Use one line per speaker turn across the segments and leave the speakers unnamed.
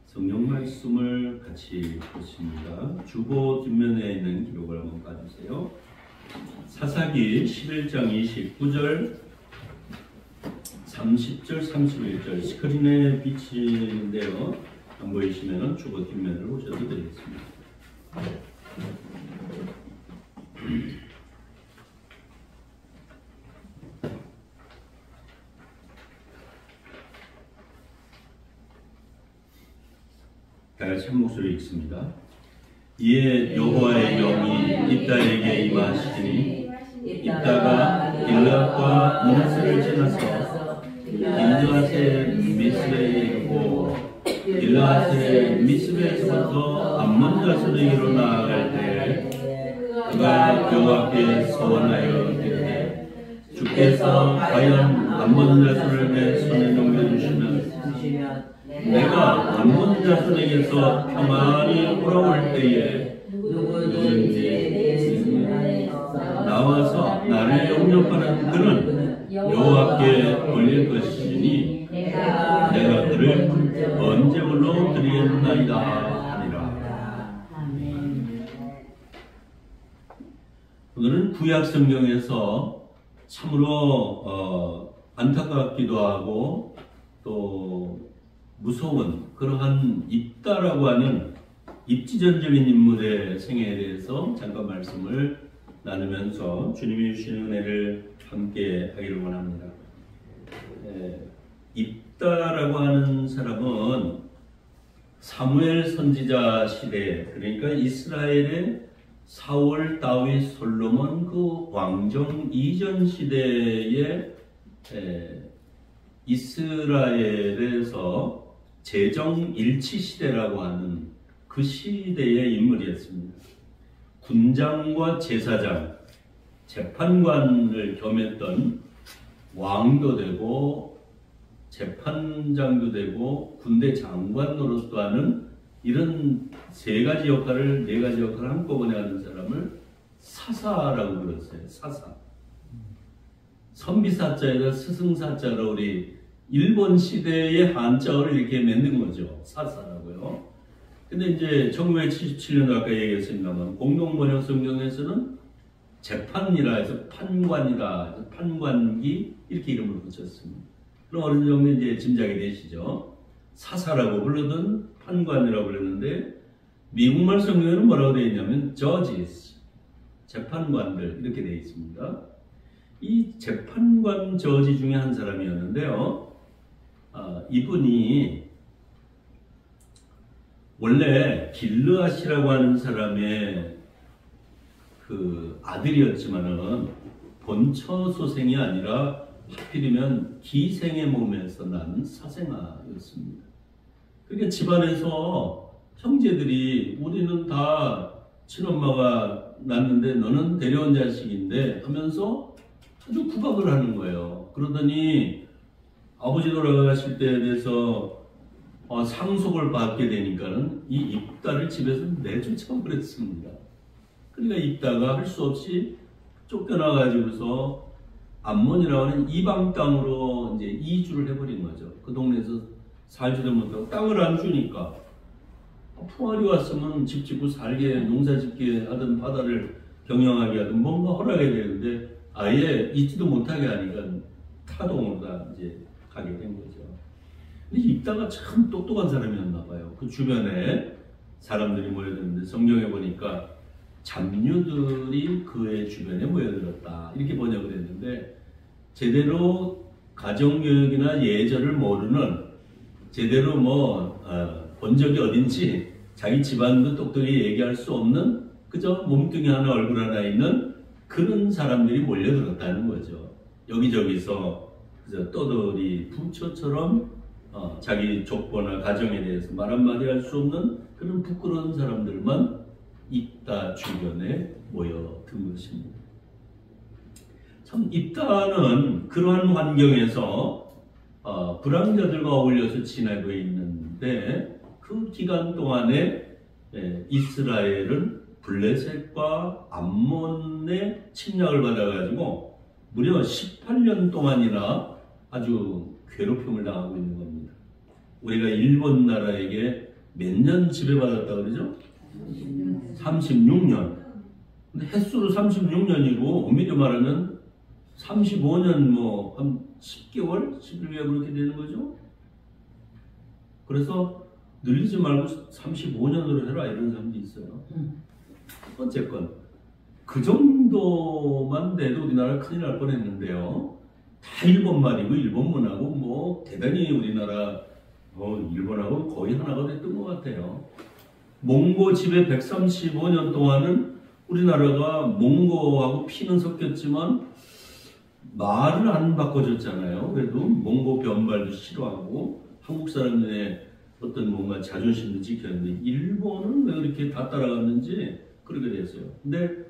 성경 말씀을 같이 보십니다. 주보 뒷면에 있는 기록을 한번 봐주세요. 사사기 11장 29절 30절 31절 스크린에 비치는데요. 안 보이시면 주보 뒷면을 보셔도 되겠습니다. 다같이 한 목소리 읽습니다. 이에 여호와의 영이 입다에게 임하시니 입다가 길앗과 문하세를 지나서 길앗의 미스베에 이르고 길앗의 미스베에서부터 암몬 자손에게로 나아갈 때 그가 여호와께 서원하여 이르되 주께서 과연 암몬 자손을 내 손에 넘겨주시면 내가 암몬 자손에게서 평안히 돌아올 때에 누구든지 나와서 나를 영접하는 그는 여호와께 올릴 것이니 내가 그를 번제물로 드리겠나이다 하니라. 오늘은 구약 성경에서 참으로 안타깝기도 하고 또 무서운 그러한 입다라고 하는 입지전적인 인물의 생애에 대해서 잠깐 말씀을 나누면서 주님이 주시는 은혜를 함께 하기를 원합니다. 입다라고 하는 사람은 사무엘 선지자 시대, 그러니까 이스라엘의 사울, 다윗, 솔로몬 그 왕정 이전 시대에 이스라엘에서 재정 일치 시대라고 하는 그 시대의 인물이었습니다. 군장과 제사장, 재판관을 겸했던 왕도 되고 재판장도 되고 군대 장관 노릇도 하는 이런 네 가지 역할을 한꺼번에 하는 사람을 사사라고 불렀어요. 사사. 선비사자에다 스승사자로 우리 일본 시대의 한자어를 이렇게 만든 거죠. 사사라고요. 근데 이제 1977년도 아까 얘기했습니다만 공동번역 성경에서는 재판이라 해서 판관이라 해서 판관기 이렇게 이름을 붙였습니다. 그럼 어느 정도 이제 짐작이 되시죠? 사사라고 불르든 판관이라고 불렀는데 미국말 성경에는 뭐라고 되어 있냐면 judges, 재판관들 이렇게 되어 있습니다. 이 재판관 저지 중에 한 사람이었는데요. 이분이 원래 길르앗이라고 하는 사람의 그 아들이었지만은 본처소생이 아니라 하필이면 기생의 몸에서 난 사생아였습니다. 그러니까 집안에서 형제들이 우리는 다 친엄마가 낳는데 너는 데려온 자식인데 하면서 아주 구박을 하는 거예요. 그러더니 아버지 돌아가실 때에 대해서 상속을 받게 되니까는 이 입다를 집에서 내쫓아버렸습니다. 그러니까 입다가 할 수 없이 쫓겨나가지고서 암몬이라고 하는 이방 땅으로 이제 이주를 해버린 거죠. 그 동네에서 살지도 못하고 땅을 안 주니까 풍알이 왔으면 집 짓고 살게 농사 짓게 하든 바다를 경영하게 하든 뭔가 허락해야 되는데 아예 있지도 못하게 하니까 타동으로 다 이제 가게 된 거죠. 근데 입다가 참 똑똑한 사람이었나 봐요. 그 주변에 사람들이 모여드는데 성경에 보니까 잡류들이 그의 주변에 모여들었다 이렇게 번역을 했는데 제대로 가정교육이나 예절을 모르는 제대로 본 적이 어딘지 자기 집안도 똑똑히 얘기할 수 없는 그저 몸뚱이 하나 얼굴 하나 있는 그런 사람들이 몰려들었다는 거죠. 여기저기서 그래서 떠돌이 부처처럼 자기 족보나 가정에 대해서 말 한마디 할 수 없는 그런 부끄러운 사람들만 입다 주변에 모여든 것입니다. 참 입다는 그러한 환경에서 불황자들과 어울려서 지내고 있는데 그 기간 동안에 이스라엘은 블레셋과 암몬의 침략을 받아가지고 무려 18년 동안이나 아주 괴롭힘을 당하고 있는 겁니다. 우리가 일본 나라에게 몇 년 지배받았다 그러죠? 36년. 근데 횟수로 36년이고 엄밀히 말하면 35년 뭐 한 10개월? 11개월 그렇게 되는 거죠? 그래서 늘리지 말고 35년으로 해라 이런 사람도 있어요. 어쨌건 그 정도만 돼도 우리나라 큰일 날 뻔했는데요. 다 일본 말이고 일본 문하고 뭐 대단히 우리나라 일본하고 거의 하나가 됐던 것 같아요. 몽고 지배 135년 동안은 우리나라가 몽고하고 피는 섞였지만 말을 안 바꿔줬잖아요. 그래도 몽고 변발도 싫어하고 한국 사람들의 어떤 뭔가 자존심도 지켰는데 일본은 왜 그렇게 다 따라갔는지 그렇게 됐어요. 근데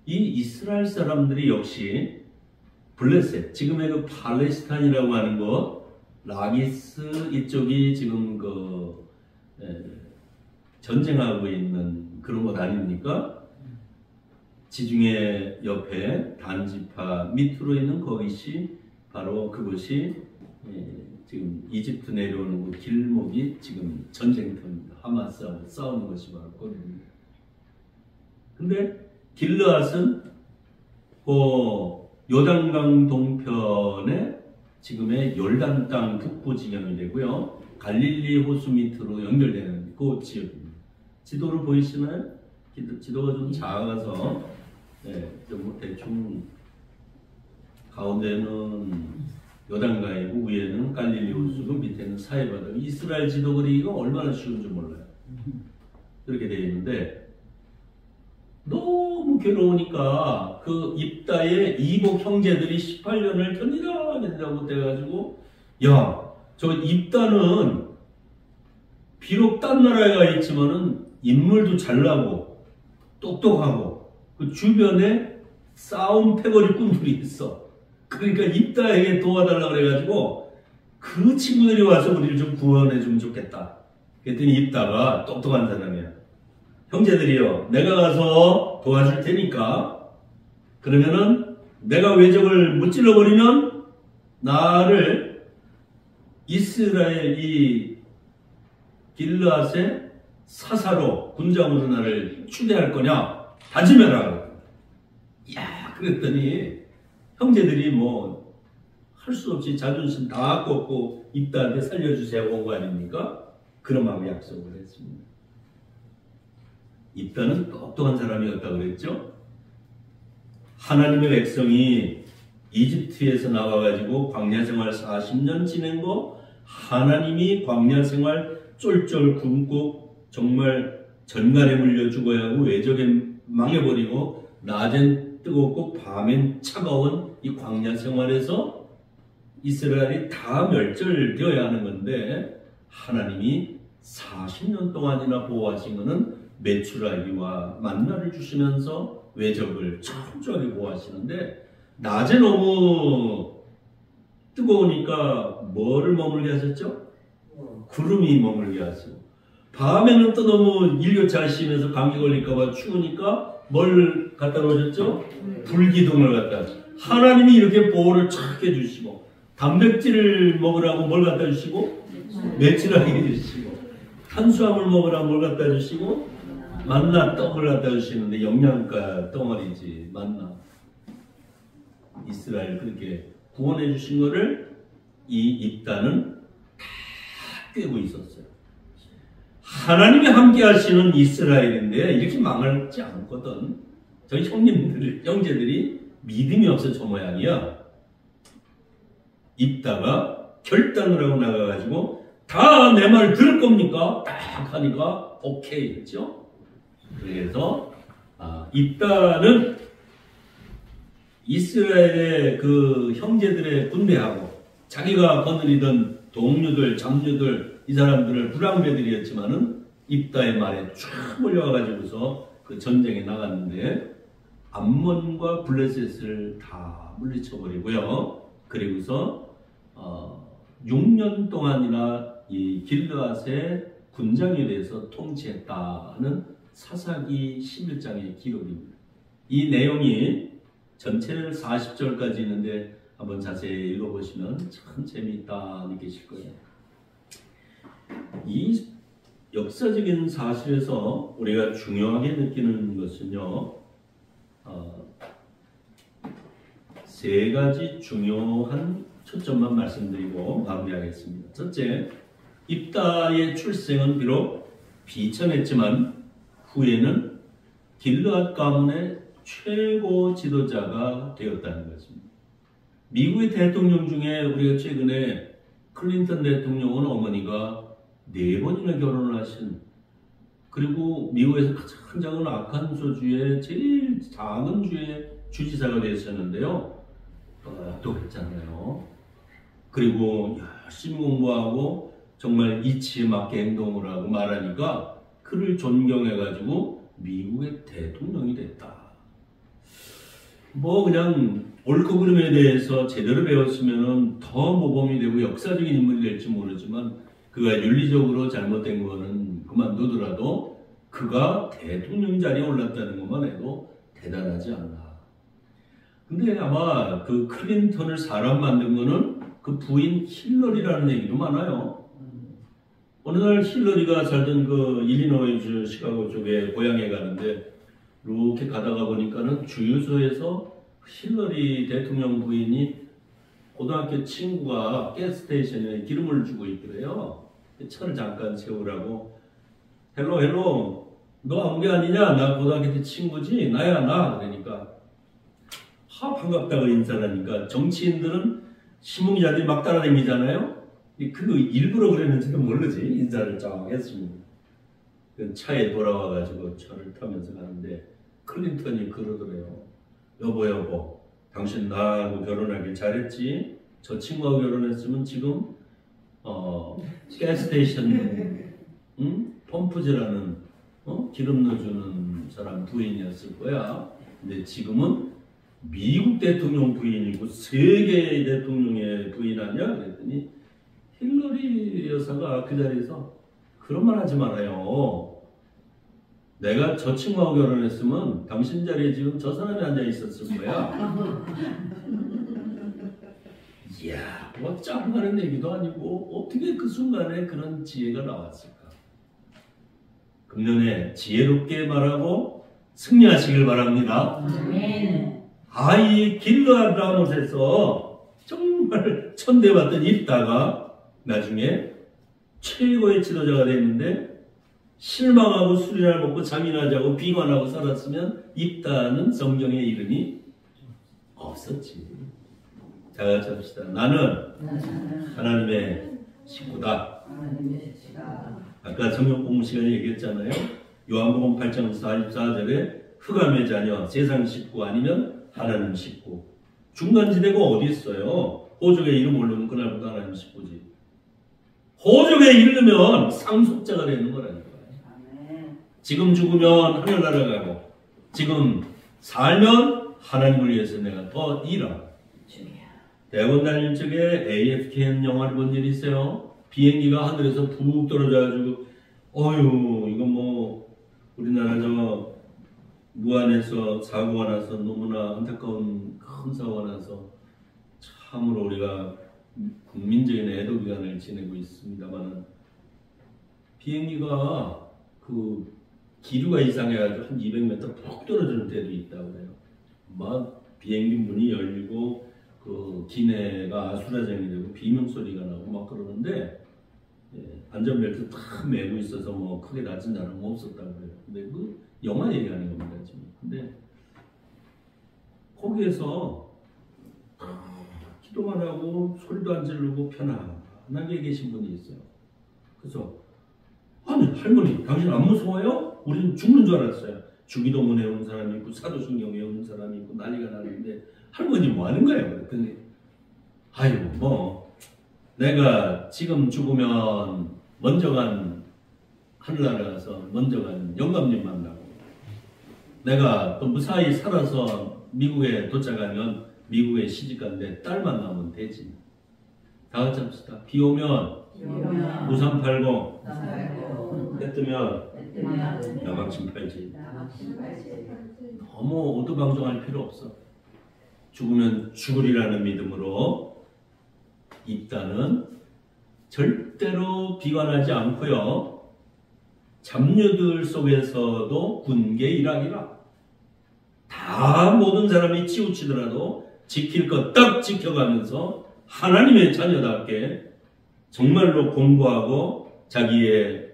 이 이스라엘 사람들이 역시 블레셋, 지금의 그 팔레스타인이라고 하는 것, 라기스 이쪽이 지금 전쟁하고 있는 그런 것 아닙니까? 지중해 옆에 단지파 밑으로 있는 거기시 바로 그것이 지금 이집트 내려오는 그 길목이 지금 전쟁터입니다. 하마스하고 싸우는 것이 바로 거기입니다. 근데 길르앗은 요단강 동편에 지금의 요르단 땅 북부 지경이 되고요. 갈릴리 호수 밑으로 연결되는 그 지역입니다. 지도를 보이시나요? 지도가 좀 작아서 좀 대충 가운데는 요단강이고 위에는 갈릴리 호수고 밑에는 사해바다. 이스라엘 지도 그리기가 얼마나 쉬운 줄 몰라요. 그렇게 되어 있는데 너무 괴로우니까 그 입다의 이복 형제들이 18년을 견디다 못해가지고 저 입다는 비록 딴 나라에 가 있지만은 인물도 잘나고 똑똑하고 그 주변에 싸움 패거리꾼들이 있어. 그러니까 입다에게 도와달라고 그래가지고 그 친구들이 와서 우리를 좀 구원해주면 좋겠다. 그랬더니 입다가 똑똑한 사람이야. 형제들이요, 내가 가서 도와줄 테니까 그러면은 내가 외적을 무찔러버리면 나를 이스라엘 이 길르앗의 사사로 군장으로 나를 추대할 거냐 다짐해라. 그랬더니 형제들이 뭐 할 수 없이 자존심 다 꺾고 입다한테 살려주세요 온 거 아닙니까? 그런 마음에 약속을 했습니다. 입다는 똑똑한 사람이었다고 그랬죠? 하나님의 백성이 이집트에서 나와가지고 광야생활 40년 지낸 거, 하나님이 광야생활 쫄쫄 굶고 정말 전갈에 물려 죽어야 하고 외적에 망해버리고 낮엔 뜨겁고 밤엔 차가운 이 광야생활에서 이스라엘이 다 멸절되어야 하는 건데 하나님이 40년 동안이나 보호하신 것은 메추라기와 만나를 주시면서 외적을 철저하게 보호하시는데 낮에 너무 뜨거우니까 뭐를 머물게 하셨죠? 구름이 머물게 하시고 밤에는 또 너무 일교차 하시면서 감기 걸릴까봐 추우니까 뭘 갖다 놓으셨죠? 불기둥을 갖다. 하나님이 이렇게 보호를 착 해주시고 단백질을 먹으라고 뭘 갖다 주시고 메추라기 해주시고 탄수화물 먹으라고 뭘 갖다 주시고 만나 떡을 갖다 주시는데 영양가 덩어리지 만나. 이스라엘 그렇게 구원해 주신 거를 이 입다는 다 꿰고 있었어요. 하나님이 함께 하시는 이스라엘인데 이렇게 망하지 않거든. 저희 형제들이 믿음이 없어 저 모양이야. 입다가 결단을 하고 나가가지고 다 내 말 들을 겁니까? 딱 하니까 오케이 했죠. 그래서 입다는 이스라엘의 그 형제들의 군대하고 자기가 거느리던 동료들, 장류들 이 사람들을 불황배들이었지만은 입다의 말에 쫙 몰려와가지고서 그 전쟁에 나갔는데 암몬과 블레셋을 다 물리쳐버리고요. 그리고서 6년 동안이나 이 길르앗의 군장에 대해서 통치했다는 사사기 11장의 기록입니다. 이 내용이 전체를 40절까지 있는데 한번 자세히 읽어보시면 참 재미있다 느끼실 거예요. 이 역사적인 사실에서 우리가 중요하게 느끼는 것은요, 세 가지 중요한 초점만 말씀드리고 마무리하겠습니다. 첫째, 입다의 출생은 비록 비천했지만 후에는 길르앗 가문의 최고 지도자가 되었다는 것입니다. 미국의 대통령 중에 우리가 최근에 클린턴 대통령은 어머니가 4번이나 결혼을 하신, 그리고 미국에서 가장 작은 아칸소주의 제일 작은 주의 주지사가 되셨는데요. 똑똑했잖아요. 그리고 열심히 공부하고 정말 이치에 맞게 행동을 하고 말하니까 그를 존경해가지고 미국의 대통령이 됐다. 뭐 그냥 옳고 그름에 대해서 제대로 배웠으면 더 모범이 되고 역사적인 인물이 될지 모르지만 그가 윤리적으로 잘못된 거는 그만두더라도 그가 대통령 자리에 올랐다는 것만 해도 대단하지 않나. 근데 아마 그 클린턴을 사람 만든 거는 그 부인 힐러리라는 얘기도 많아요. 어느 날 힐러리가 살던 그 일리노이주 시카고 쪽에 고향에 가는데 이렇게 가다가 보니까는 주유소에서 힐러리 대통령 부인이 고등학교 친구가 가스스테이션에 기름을 주고 있더래요. 차를 잠깐 세우라고. 헬로 너 아무개 아니냐? 나 고등학교 때 친구지? 나야 나. 그러니까 반갑다고 인사를 하니까 정치인들은 신문기자들이 막 따라다니잖아요. 그 일부러 그랬는지도 모르지. 인사를 쫙 했습니다. 차에 돌아와가지고 차를 타면서 가는데 클린턴이 그러더래요. 여보 당신 나하고 결혼하길 잘했지? 저 친구하고 결혼했으면 지금 가스스테이션 펌프질하는 기름 넣어주는 사람 부인이었을 거야. 근데 지금은 미국 대통령 부인이고 세계 대통령의 부인 아니야? 그랬더니 힐러리 여사가 그 자리에서 그런 말 하지 말아요. 내가 저 친구하고 결혼했으면 당신 자리에 지금 저 사람이 앉아 있었을 거야. 이야, 뭐 짱하는 얘기도 아니고 어떻게 그 순간에 그런 지혜가 나왔을까? 금년에 지혜롭게 말하고 승리하시길 바랍니다. 이 길르앗 라못에서 정말 천대받던 입다가 나중에 최고의 지도자가 됐는데 실망하고 술이나 먹고 잠이나 자고 비관하고 살았으면 입다는 성경에 이름이 없었지. 자, 같이 합시다. 나는 하나님의 식구다. 아까 성경 공부 시간에 얘기했잖아요. 요한복음 8장 44절에 흑암의 자녀, 세상 식구 아니면 하나님 식구. 중간지대가 어디 있어요? 호적에 이름 오르면 그날부터 하나님 식구지. 호적에 이르면 상속자가 되는 거라니까. 지금 죽으면 하늘나라 가고 지금 살면 하나님을 위해서 내가 더 일하고. 대학원 다닐 적에 AFKN 영화를 본 일이 있어요. 비행기가 하늘에서 푹 떨어져가지고 어휴 이거 뭐 우리나라 저 무안에서 사고가 나서 너무나 안타까운 큰 사고가 나서 참으로 우리가 국민적인 애도 기간을 지내고 있습니다만 비행기가 그 기류가 이상해가지고 한 200m 푹 떨어지는 때도 있다고 그래요. 막 비행기 문이 열리고 그 기내가 아수라장이 되고 비명 소리가 나고 막 그러는데 안전벨트 다 매고 있어서 뭐 크게 다친 사람은 없었다고 그래요. 근데 그 영화 얘기하는 겁니다 지금. 근데 거기에서 기도만 하고 소리도 안 지르고 편안하게 계신 분이 있어요. 그래서 아니 할머니 당신 안 무서워요? 우리는 죽는 줄 알았어요. 주기도문 해오는 사람이 있고 사도신경 외우는 사람이 있고 난리가 나는데 할머니 뭐 하는 거예요? 그랬더니 아유 뭐 내가 지금 죽으면 먼저 간 하늘나라 가서 먼저 간 영감님 만나고 내가 또 무사히 살아서 미국에 도착하면 미국에 시집간데 딸 만나면 되지. 다 같이 합시다. 비 오면 우산 팔고 해 뜨면 나막심 팔지. 너무 오두방정할 필요 없어. 죽으면 죽으리라는 믿음으로 입다는 절대로 비관하지 않고요. 잡류들 속에서도 군계 일학이라. 다 모든 사람이 치우치더라도 지킬 것 딱 지켜가면서 하나님의 자녀답게 정말로 공부하고 자기의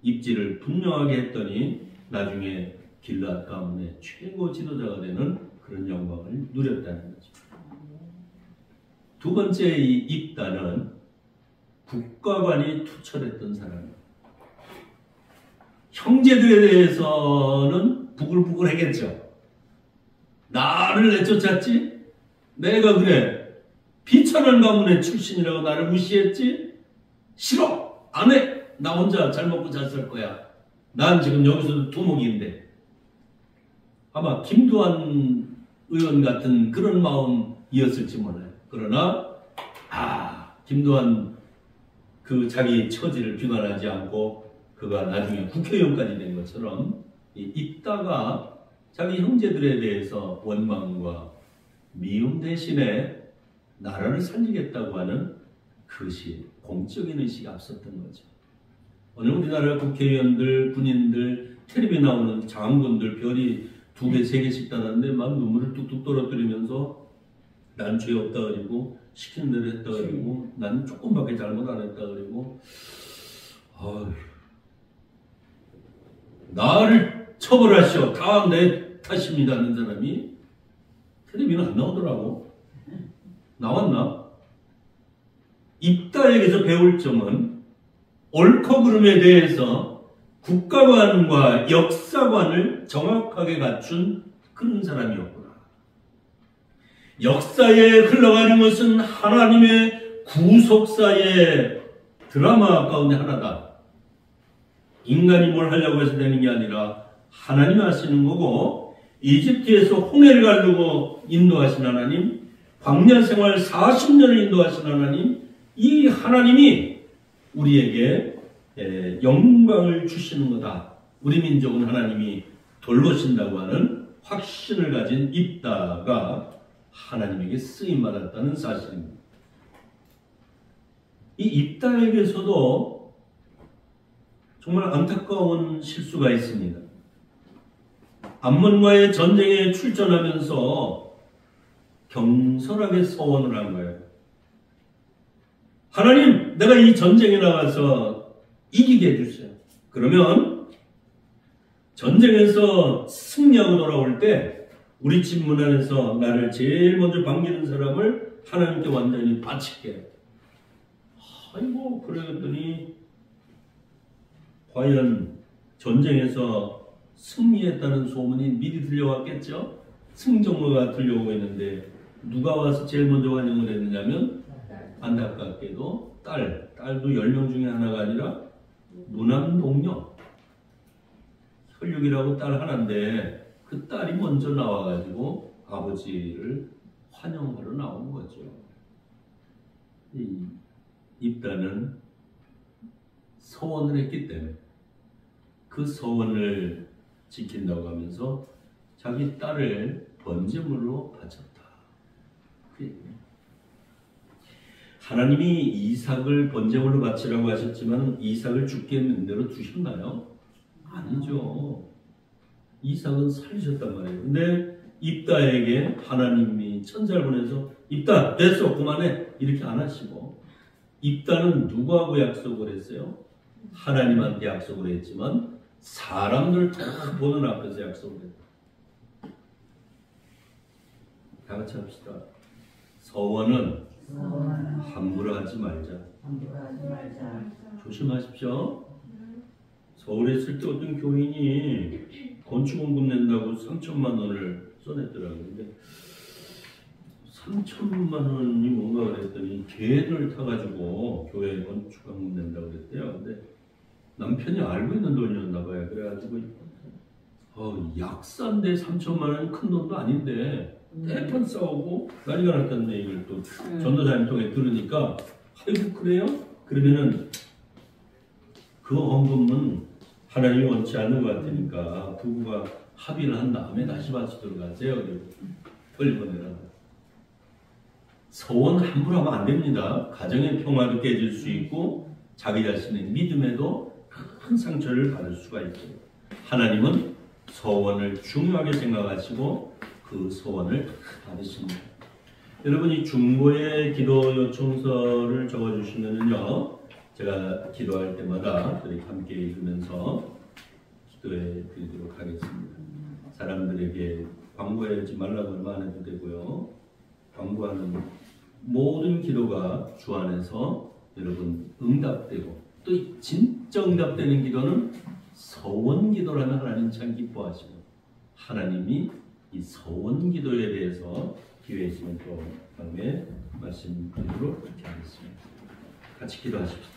입지를 분명하게 했더니 나중에 길앗 가문의 최고 지도자가 되는 그런 영광을 누렸다는 거죠. 두 번째 이 입다는 국가관이 투철했던 사람이에요. 형제들에 대해서는 부글부글하겠죠. 나를 내쫓았지? 내가 그래 비천한 가문의 출신이라고 나를 무시했지? 싫어! 안 해! 나 혼자 잘 먹고 잘 살 거야. 난 지금 여기서도 두목인데. 아마 김두한 의원 같은 그런 마음이었을지 몰라요. 그러나 김두한 그 자기 처지를 비관하지 않고 그가 나중에 국회의원까지 된 것처럼 입다가 자기 형제들에 대해서 원망과 미움 대신에 나라를 살리겠다고 하는 그것이 공적인 의식이 앞섰던 거죠. 오늘 우리나라 국회의원들, 군인들, 텔레비에 나오는 장군들 별이 2개, 3개씩 달았는데 막 눈물을 뚝뚝 떨어뜨리면서 난 죄 없다 그리고 시키는 대로 했다 그리고 난 조금밖에 잘못 안 했다 그리고 나를 처벌하시오. 다 내 탓입니다 하는 사람이 텔레비는 안 나오더라고. 나왔나? 입다에게서 배울 점은 옳고 그름에 대해서 국가관과 역사관을 정확하게 갖춘 그런 사람이었구나. 역사에 흘러가는 것은 하나님의 구속사의 드라마 가운데 하나다. 인간이 뭘 하려고 해서 되는 게 아니라 하나님이 하시는 거고, 이집트에서 홍해를 가르고 인도하신 하나님, 광야 생활 40년을 인도하신 하나님, 이 하나님이 우리에게 영광을 주시는 거다. 우리 민족은 하나님이 돌보신다고 하는 확신을 가진 입다가 하나님에게 쓰임받았다는 사실입니다. 이 입다에게서도 정말 안타까운 실수가 있습니다. 암몬과의 전쟁에 출전하면서 경솔하게 서원을 한 거예요. 하나님, 내가 이 전쟁에 나가서 이기게 해주세요. 그러면 전쟁에서 승리하고 돌아올 때 우리 집 문 안에서 나를 제일 먼저 반기는 사람을 하나님께 완전히 바칠게. 아이고, 그랬더니 과연 전쟁에서 승리했다는 소문이 미리 들려왔겠죠? 승정로가 들려오고 있는데 누가 와서 제일 먼저 환영을 했느냐면 안타깝게도 딸도 10명 중에 하나가 아니라 무남동녀 혈육이라고 딸 하나인데 그 딸이 먼저 나와가지고 아버지를 환영하러 나온 거죠. 이 입다는 서원을 했기 때문에 그 서원을 지킨다고 하면서 자기 딸을 번제물로 바쳤다. 그 얘기예요. 하나님이 이삭을 번제물로 바치라고 하셨지만 이삭을 죽게 있는 대로 두셨나요? 아니죠. 이삭은 살리셨단 말이에요. 근데 입다에게 하나님이 천사를 보내서 입다 됐어 그만해 이렇게 안 하시고 입다는 누구하고 약속을 했어요? 하나님한테 약속을 했지만 사람들 다 보는 앞에서 약속을 했다. 다 같이 합시다. 서원은 함부로 하지 말자. 조심하십시오. 서울에 있을 때 어떤 교인이 건축원금 낸다고 3천만 원을 써냈더라고요. 근데 3천만 원이 뭔가 그랬더니 개를 타가지고 교회 건축원금 낸다고 그랬대요. 근데 남편이 알고 있는 돈이었나 봐요. 그래가지고 약산데 3천만 원은 큰 돈도 아닌데 대판 싸우고 난리가 났다는 얘기를 또 전도사님 통해 들으니까 아이고 그래요? 그러면은 그 헌금은 하나님이 원치 않는 것 같으니까 부부가 합의를 한 다음에 다시 바치도록 하세요. 빨리 보내라. 서원 함부로 하면 안 됩니다. 가정의 평화도 깨질 수 있고 자기 자신의 믿음에도 큰 상처를 받을 수가 있고, 하나님은 서원을 중요하게 생각하시고 그 서원을 받으십니다. 여러분이 중보의 기도 요청서를 적어주시면요, 제가 기도할 때마다 함께 읽으면서 기도해 드리도록 하겠습니다. 사람들에게 광고하지 말라고 하면 안 해도 되고요. 광고하는 모든 기도가 주 안에서 여러분 응답되고, 또 진짜 응답되는 기도는 서원 기도라는 하나님 참 기뻐하시고, 하나님이 이 서원 기도에 대해서 기회 있으면 또 다음에 말씀드리도록 하겠습니다. 같이 기도하십시오.